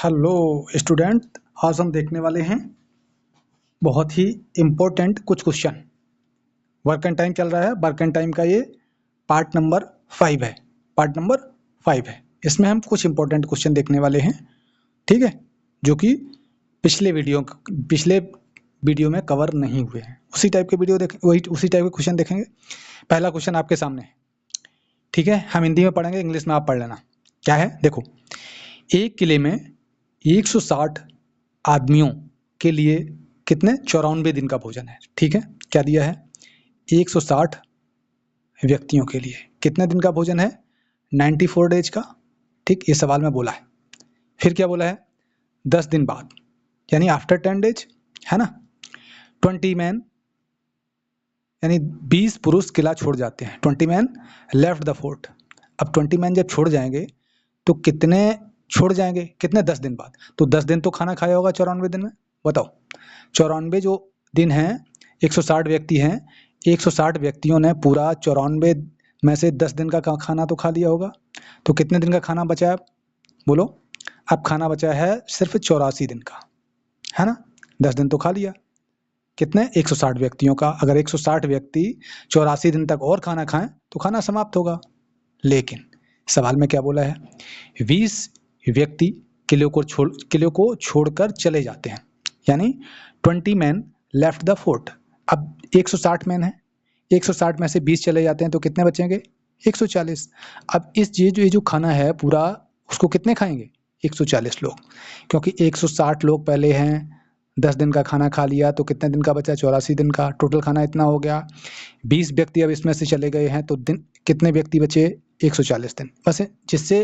Hello student, आज हम देखने वाले हैं बहुत ही इम्पोर्टेंट कुछ क्वेश्चन। वर्क एंड टाइम चल रहा है। वर्क एंड टाइम का ये पार्ट नंबर 5 है। पार्ट नंबर 5 है। इसमें हम कुछ इम्पोर्टेंट क्वेश्चन देखने वाले हैं, ठीक है, जो कि पिछले वीडियो में कवर नहीं हुए हैं। उसी टाइप के उसी टाइप के क्वेश्चन देखेंगे। पहला क्वेश्चन आपके सामने है, ठीक है। हम हिंदी में पढ़ेंगे, इंग्लिश में आप पढ़ लेना। क्या है देखो, एक किले में 160 आदमियों के लिए कितने 94 दिन का भोजन है, ठीक है। क्या दिया है, 160 व्यक्तियों के लिए कितने दिन का भोजन है, 94 डेज का, ठीक। ये सवाल में बोला है। फिर क्या बोला है, 10 दिन बाद यानी आफ्टर 10 डेज, है ना। 20 मैन यानी 20 पुरुष किला छोड़ जाते हैं। 20 मैन लेफ्ट द फोर्ट। अब 20 मैन जब छोड़ जाएंगे तो कितने छोड़ जाएंगे, कितने 10 दिन बाद। तो 10 दिन तो खाना खाया होगा 94 दिन में। बताओ, 94 जो दिन हैं, 160 व्यक्ति हैं, 160 व्यक्तियों ने पूरा 94 में से 10 दिन का खाना तो खा लिया होगा। तो कितने दिन का खाना बचा है, बोलो। अब खाना बचा है सिर्फ 84 दिन का, है ना। 10 दिन तो खा लिया, कितने 160 व्यक्तियों का। अगर 160 व्यक्ति 84 दिन तक और खाना खाएं तो खाना समाप्त होगा। लेकिन सवाल में क्या बोला है, 20 व्यक्ति किले को छोड़कर चले जाते हैं, यानी 20 मैन लेफ्ट द फोर्ट। अब 160 मैन है, 160 में से 20 चले जाते हैं तो कितने बचेंगे, 140। अब ये जो खाना है पूरा, उसको कितने खाएंगे, 140 लोग, क्योंकि 160 लोग पहले हैं, 10 दिन का खाना खा लिया तो कितने दिन का बचा, 84 दिन का। टोटल खाना इतना हो गया। 20 व्यक्ति अब इसमें से चले गए हैं तो दिन कितने व्यक्ति बचे, 140 दिन। बस जिससे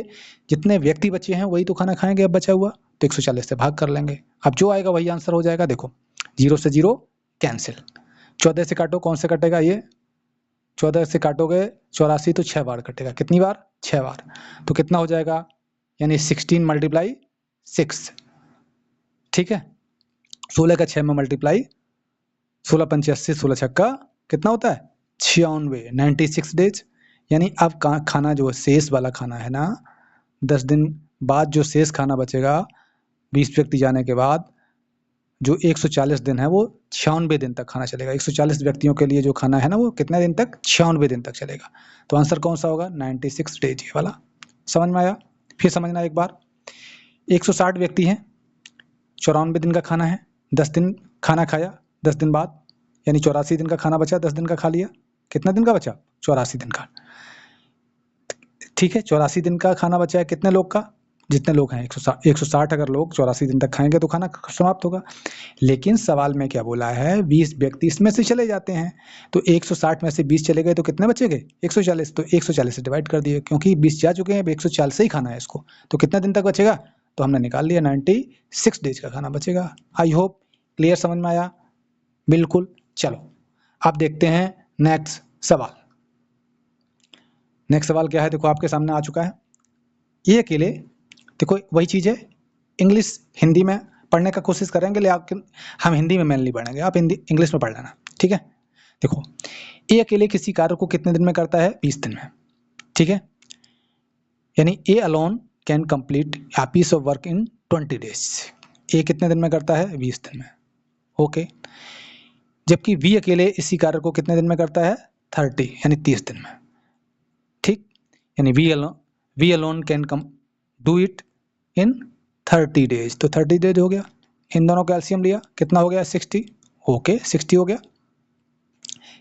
जितने व्यक्ति बचे हैं वही तो खाना खाएंगे। अब बचा हुआ तो 140 से भाग कर लेंगे। अब जो आएगा वही आंसर हो जाएगा। देखो, 0 से 0 कैंसिल, 14 से काटो, कौन से कटेगा, ये 14 से काटोगे 84 तो 6 बार कटेगा। कितनी बार, 6 बार। तो कितना हो जाएगा, यानी 16 × 6, ठीक है। 16 का 6 में मल्टीप्लाई, 16 पंचे 80, 16 छक्का कितना होता है, 96, 96 डेज। यानी अब खाना जो शेष वाला खाना है ना, 10 दिन बाद जो शेष खाना बचेगा 20 व्यक्ति जाने के बाद, जो 140 दिन है वो 96 दिन तक खाना चलेगा। 140 व्यक्तियों के लिए जो खाना है ना वो कितने दिन तक, 96 दिन तक चलेगा। तो आंसर कौन सा होगा, 96 डेज, ये वाला। समझ में आया। फिर समझना एक बार, 160 व्यक्ति हैं, 94 दिन का खाना है, 10 दिन खाना खाया, 10 दिन बाद यानी 84 दिन का खाना बचा, 10 दिन का खा लिया, कितना दिन का बचा, 84 दिन का, ठीक है। 84 दिन का खाना बचा है कितने लोग का, जितने लोग हैं 160 अगर लोग 84 दिन तक खाएंगे तो खाना समाप्त होगा। लेकिन सवाल में क्या बोला है, 20 व्यक्ति इसमें से चले जाते हैं, तो 160 में से 20 चले गए तो कितने बचेंगे, 140। तो 140 से डिवाइड कर दिए, क्योंकि 20 जा चुके हैं, अब 140 से ही खाना है इसको। तो कितना दिन तक बचेगा, तो हमने निकाल लिया, 96 डेज का खाना बचेगा। आई होप क्लियर, समझ में आया, बिल्कुल। चलो अब देखते हैं नेक्स्ट सवाल। नेक्स्ट सवाल क्या है, देखो आपके सामने आ चुका है। ये अकेले, देखो वही चीज़ है, इंग्लिश हिंदी में पढ़ने का कोशिश करेंगे, लेकिन हम हिंदी में मेनली पढ़ेंगे, आप हिंदी इंग्लिश में पढ़ लेना, ठीक है। देखो, ए अकेले किसी कार्य को कितने दिन में करता है, 20 दिन में, ठीक है। यानी A alone can complete a piece of work in 20 days. A कितने दिन में करता है, 20 दिन में, ओके। जबकि बी अकेले इसी कार्य को कितने दिन में करता है, 30 यानी 30 दिन में, ठीक। यानी we alone can do it in 30 days. तो 30 डेज हो गया। इन दोनों का एलसीएम लिया, कितना हो गया, 60, ओके 60 हो गया।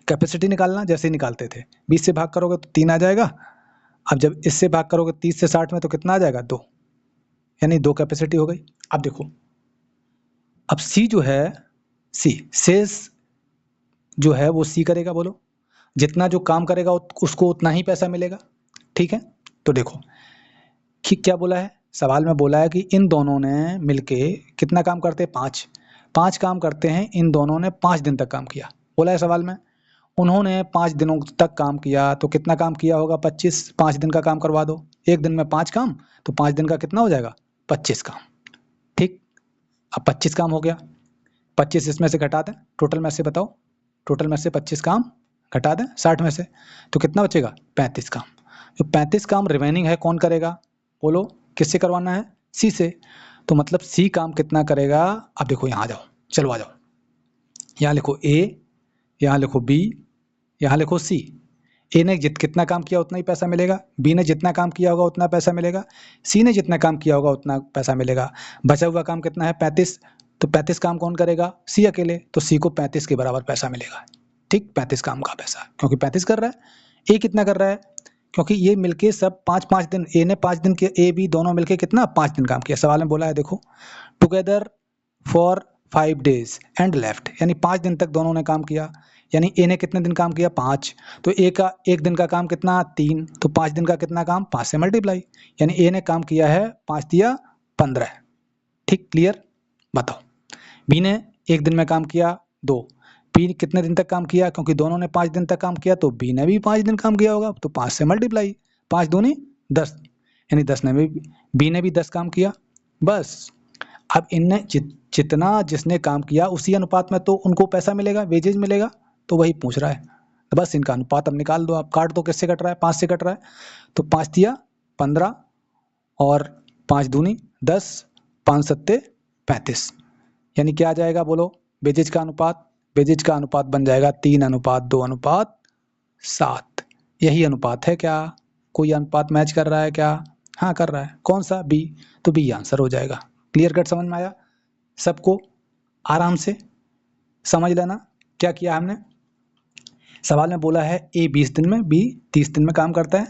कैपेसिटी निकालना जैसे ही निकालते थे, 20 से भाग करोगे तो 3 आ जाएगा। अब जब इससे भाग करोगे 30 से 60 में तो कितना आ जाएगा, 2, यानी 2 कैपेसिटी हो गई। अब देखो, अब सी जो है, सी शेष जो है वो सी करेगा, बोलो। जितना जो काम करेगा उसको उतना ही पैसा मिलेगा, ठीक है। तो देखो कि क्या बोला है, सवाल में बोला है कि इन दोनों ने मिलके कितना काम करते हैं, 5 काम करते हैं। इन दोनों ने 5 दिन तक काम किया, बोला है सवाल में। उन्होंने 5 दिनों तक काम किया तो कितना काम किया होगा, 25। 5 दिन का काम करवा दो, एक दिन में 5 काम, तो 5 दिन का कितना हो जाएगा, 25 काम, ठीक। अब 25 काम हो गया, 25 इसमें से घटा दें, टोटल में से बताओ, टोटल में से 25 काम घटा दें 60 में से, तो कितना बचेगा, 35 काम। जो 35 काम रिमेनिंग है कौन करेगा, बोलो, किससे करवाना है, सी से। तो मतलब सी काम कितना करेगा, अब देखो यहाँ आ जाओ, चलो आ जाओ, यहाँ लिखो ए, यहाँ लिखो बी, यहाँ लिखो सी। ए ने कितना काम किया उतना ही पैसा मिलेगा, बी ने जितना काम किया होगा उतना पैसा मिलेगा, सी ने जितना काम किया होगा उतना पैसा मिलेगा। बचा हुआ काम कितना है 35, तो 35 काम कौन करेगा, सी अकेले, तो सी को 35 के बराबर पैसा मिलेगा। ठीक, 35 काम का पैसा, क्योंकि 35 कर रहा है। ए कितना कर रहा है, क्योंकि ये मिलके सब 5-5 दिन, ए ने 5 दिन के, ए बी दोनों मिलके कितना 5 दिन काम किया। सवाल में बोला है देखो, together for 5 days and left, यानी 5 दिन तक दोनों ने काम किया। यानी ए ने कितने दिन काम किया 5, तो ए का एक दिन का काम कितना 3, तो 5 दिन का कितना काम 5 से मल्टीप्लाई, यानी ए ने काम किया है 5 दिया 15। ठीक, क्लियर। बताओ, बी ने एक दिन में काम किया 2, बी कितने दिन तक काम किया, क्योंकि दोनों ने 5 दिन तक काम किया तो बी ने भी 5 दिन काम किया होगा, तो 5 से मल्टीप्लाई, 5 दूनी 10, यानी 10 ने भी, बी ने भी 10 काम किया। बस अब इनने जितना जिसने काम किया उसी अनुपात में तो उनको पैसा मिलेगा, वेजेज मिलेगा, तो वही पूछ रहा है। तो बस इनका अनुपात अब निकाल दो आप, काट दो, किससे कट रहा है 5 से कट रहा है, तो 5 दिया 15 और 5 दूनी 10, 5 सत्ते 35, यानी क्या आ जाएगा बोलो, वेजेज का अनुपात, वेजेज का अनुपात बन जाएगा 3:2:7। यही अनुपात है क्या, कोई अनुपात मैच कर रहा है क्या, हाँ कर रहा है, कौन सा, बी, तो बी आंसर हो जाएगा। क्लियर कट समझ में आया सबको, आराम से समझ लेना क्या किया हमने। सवाल में बोला है ए 20 दिन में, बी 30 दिन में काम करता है,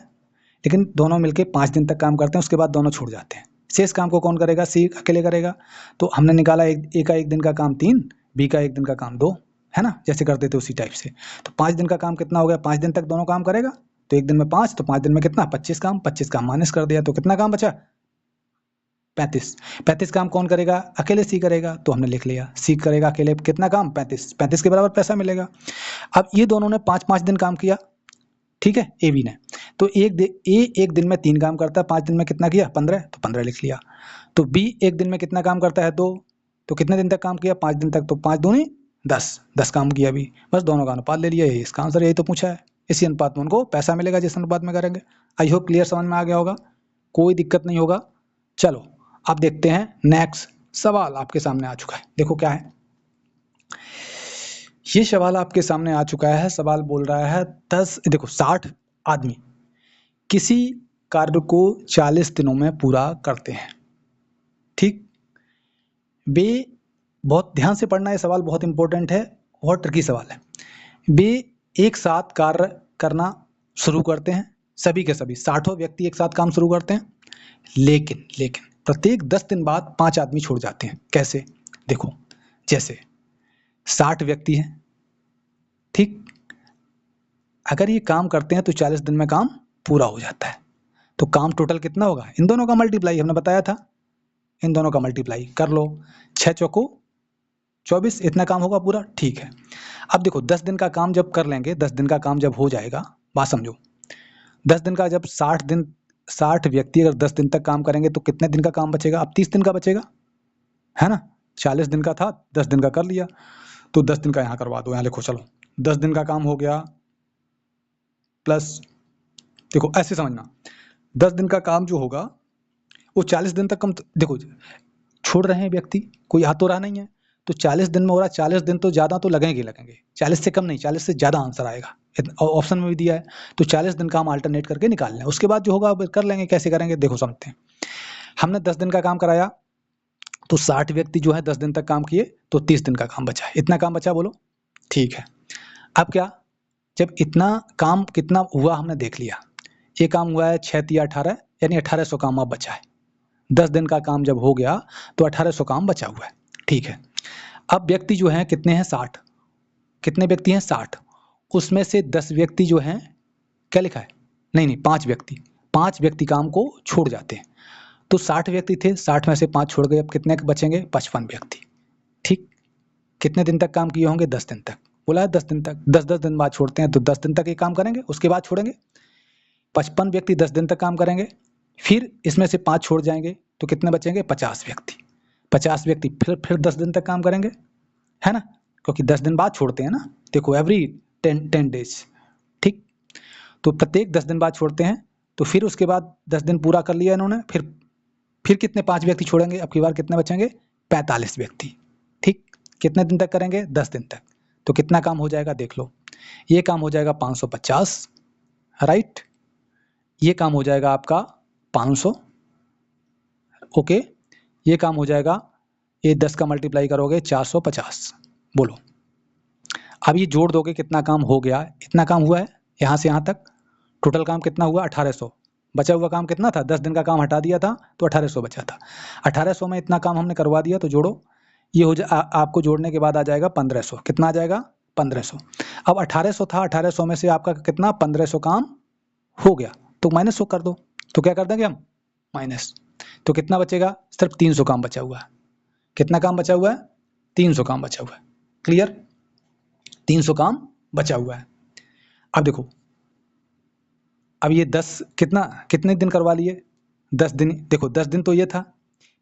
लेकिन दोनों मिलके 5 दिन तक काम करते हैं, उसके बाद दोनों छूट जाते हैं। शेष काम को कौन करेगा, सी अकेले करेगा। तो हमने निकाला ए का एक दिन का काम 3, बी का एक दिन का काम 2, है ना, जैसे करते थे उसी टाइप से। तो 5 दिन का काम कितना हो गया, 5 दिन तक दोनों काम करेगा, तो एक दिन में 5, तो 5 दिन में कितना 25 काम, 25 काम माइनस कर दिया, तो कितना काम बचा 35। 35 काम कौन करेगा, अकेले सी करेगा, तो हमने लिख लिया सी करेगा अकेले कितना काम 35, 35 के बराबर पैसा मिलेगा। अब ये दोनों ने 5-5 दिन काम किया, ठीक है, ए बी ने, तो एक दिन में 3 काम करता है, 5 दिन में कितना किया 15, तो 15 लिख लिया। तो बी एक दिन में कितना काम करता है 2, तो कितने दिन तक काम किया 5 दिन तक, तो 5 दूनी 10 काम किया भी, बस दोनों का अनुपात ले लिया, इसका आंसर यही तो पूछा है। इसी अनुपात में उनको पैसा मिलेगा जिस अनुपात में करेंगे। आई होप क्लियर समझ में आ गया होगा, कोई दिक्कत नहीं होगा। चलो अब देखते हैं नेक्स्ट सवाल आपके सामने आ चुका है, देखो क्या है ये सवाल आपके सामने आ चुका है। सवाल बोल रहा है 60 आदमी किसी कार्य को 40 दिनों में पूरा करते हैं। ठीक, वे, बहुत ध्यान से पढ़ना, ये सवाल बहुत इंपॉर्टेंट है और ट्रिकी सवाल है। वे एक साथ कार्य करना शुरू करते हैं, सभी के सभी 60 व्यक्ति एक साथ काम शुरू करते हैं, लेकिन प्रत्येक 10 दिन बाद 5 आदमी छोड़ जाते हैं। कैसे, देखो, जैसे 60 व्यक्ति हैं, ठीक, अगर ये काम करते हैं तो 40 दिन में काम पूरा हो जाता है, तो काम टोटल कितना होगा, इन दोनों का मल्टीप्लाई हमने बताया था, इन दोनों का मल्टीप्लाई कर लो, 6 चौको 24, इतना काम होगा पूरा। ठीक है, अब देखो 10 दिन का काम जब कर लेंगे, 10 दिन का काम जब हो जाएगा, बात समझो, 10 दिन का जब 60 व्यक्ति अगर 10 दिन तक काम करेंगे तो कितने दिन का काम बचेगा, अब 30 दिन का बचेगा, है ना, 40 दिन का था, 10 दिन का कर लिया, तो 10 दिन का यहाँ करवा दो, यहाँ लिखो, चलो 10 दिन का काम हो गया, प्लस, देखो ऐसे समझना, 10 दिन का काम जो होगा वो 40 दिन तक कम, देखो छोड़ रहे हैं व्यक्ति, कोई आ तो रहा नहीं है, तो 40 दिन में हो रहा, 40 दिन तो ज़्यादा तो लगेंगे, 40 से कम नहीं, 40 से ज़्यादा आंसर आएगा, ऑप्शन में भी दिया है, तो 40 दिन का हम अल्टरनेट करके निकाल लें, उसके बाद जो होगा कर लेंगे, कैसे करेंगे देखो समझते हैं। हमने 10 दिन का काम कराया, तो 60 व्यक्ति जो है 10 दिन तक काम किए, तो 30 दिन का काम बचा, इतना काम बचा, बोलो ठीक है। अब क्या, जब इतना काम कितना हुआ हमने देख लिया, ये काम हुआ है 6 या 18, यानी 1800 काम अब बचा है, 10 दिन का काम जब हो गया तो 1800 काम बचा हुआ है, ठीक है। अब व्यक्ति जो हैं कितने हैं 60, कितने व्यक्ति हैं 60, उसमें से 10 व्यक्ति जो हैं, क्या लिखा है, नहीं 5 व्यक्ति काम को छोड़ जाते हैं, तो 60 व्यक्ति थे, 60 में से 5 छोड़ गए, अब कितने बचेंगे 55 व्यक्ति। ठीक, कितने दिन तक काम किए होंगे 10 दिन तक, बोला है 10 दिन तक, 10 दिन बाद छोड़ते हैं, तो 10 दिन तक ये काम करेंगे, उसके बाद छोड़ेंगे। 55 व्यक्ति 10 दिन तक काम करेंगे, फिर इसमें से 5 छोड़ जाएंगे, तो कितने बचेंगे 50 व्यक्ति। 50 व्यक्ति फिर 10 दिन तक काम करेंगे, है ना, क्योंकि 10 दिन बाद छोड़ते हैं ना, देखो एवरी 10 डेज। ठीक, तो प्रत्येक 10 दिन बाद छोड़ते हैं, तो फिर उसके बाद 10 दिन पूरा कर लिया इन्होंने, फिर फिर कितने 5 व्यक्ति छोड़ेंगे, अब की बार कितने बचेंगे 45 व्यक्ति। ठीक, कितने दिन तक करेंगे 10 दिन तक। तो कितना काम हो जाएगा देख लो, ये काम हो जाएगा 550, राइट, ये काम हो जाएगा आपका 500, ओके, ये काम हो जाएगा, ये 10 का मल्टीप्लाई करोगे 450। बोलो अब ये जोड़ दोगे कितना काम हो गया, इतना काम हुआ है यहाँ से यहाँ तक, टोटल काम कितना हुआ 1800, बचा हुआ काम कितना था, 10 दिन का काम हटा दिया था तो 1800 बचा था, 1800 में इतना काम हमने करवा दिया, तो जोड़ो, ये हो आपको जोड़ने के बाद आ जाएगा 1500, कितना आ जाएगा 1500। अब 1800 था, 1800 में से आपका कितना 1500 काम हो गया, तो -100 कर दो, तो क्या कर देंगे हम माइनस, तो कितना बचेगा, सिर्फ 300 काम बचा हुआ है। कितना काम बचा हुआ है 300 काम बचा हुआ है, क्लियर, 300 काम बचा हुआ है। अब देखो, अब ये 10 कितने दिन करवा लिए, 10 दिन, देखो 10 दिन तो ये था,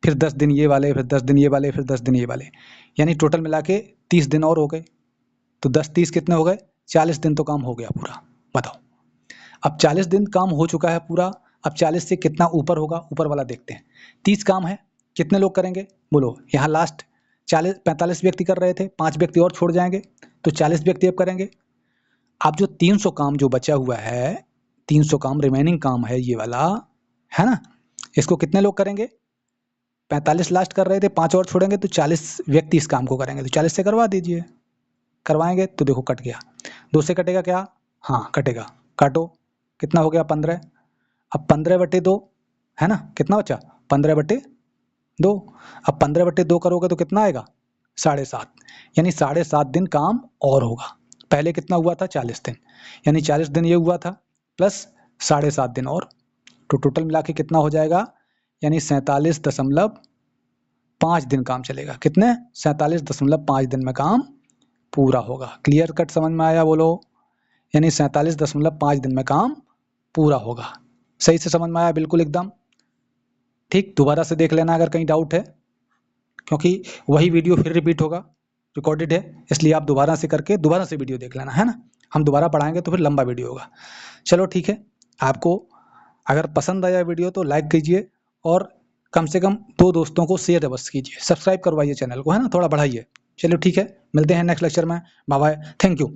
फिर 10 दिन ये वाले, फिर 10 दिन ये वाले, फिर 10 दिन ये वाले, यानी टोटल मिला के 30 दिन और हो गए, तो 10 30 कितने हो गए 40 दिन तो काम हो गया पूरा। बताओ अब 40 दिन काम हो चुका है पूरा, अब 40 से कितना ऊपर होगा, ऊपर वाला देखते हैं। 30 काम है, कितने लोग करेंगे बोलो, यहाँ लास्ट 45 व्यक्ति कर रहे थे, 5 व्यक्ति और छोड़ जाएंगे तो 40 व्यक्ति अब करेंगे। अब जो 300 काम जो बचा हुआ है, 300 काम रिमेनिंग काम है ये वाला, है ना, इसको कितने लोग करेंगे, 45 लास्ट कर रहे थे, 5 और छोड़ेंगे तो 40 व्यक्ति इस काम को करेंगे, तो 40 से करवा दीजिए, करवाएंगे तो देखो कट गया, 2 से कटेगा क्या, हाँ कटेगा, काटो, कितना हो गया 15, अब 15/2 है ना, कितना बचा 15/2, अब 15/2 करोगे तो कितना आएगा 7.5, यानी 7.5 दिन काम और होगा। पहले कितना हुआ था 40 दिन, यानी 40 दिन ये हुआ था प्लस 7.5 दिन और, तो टोटल मिला के कितना हो जाएगा, यानी 47.5 दिन काम चलेगा, कितने 47.5 दिन में काम पूरा होगा। क्लियर कट समझ में आया बोलो, यानी 47.5 दिन में काम पूरा होगा। सही से समझ में आया बिल्कुल एकदम ठीक। दोबारा से देख लेना अगर कहीं डाउट है, क्योंकि वही वीडियो फिर रिपीट होगा, रिकॉर्डेड है, इसलिए आप दोबारा से करके दोबारा से वीडियो देख लेना, है ना, हम दोबारा पढ़ाएंगे तो फिर लंबा वीडियो होगा। चलो ठीक है, आपको अगर पसंद आया वीडियो तो लाइक कीजिए और कम से कम 2 दोस्तों को शेयर अवश्य कीजिए, सब्सक्राइब करवाइए चैनल को, है ना, थोड़ा बढ़ाइए। चलो ठीक है, मिलते हैं नेक्स्ट लेक्चर में, बाय बाय, थैंक यू।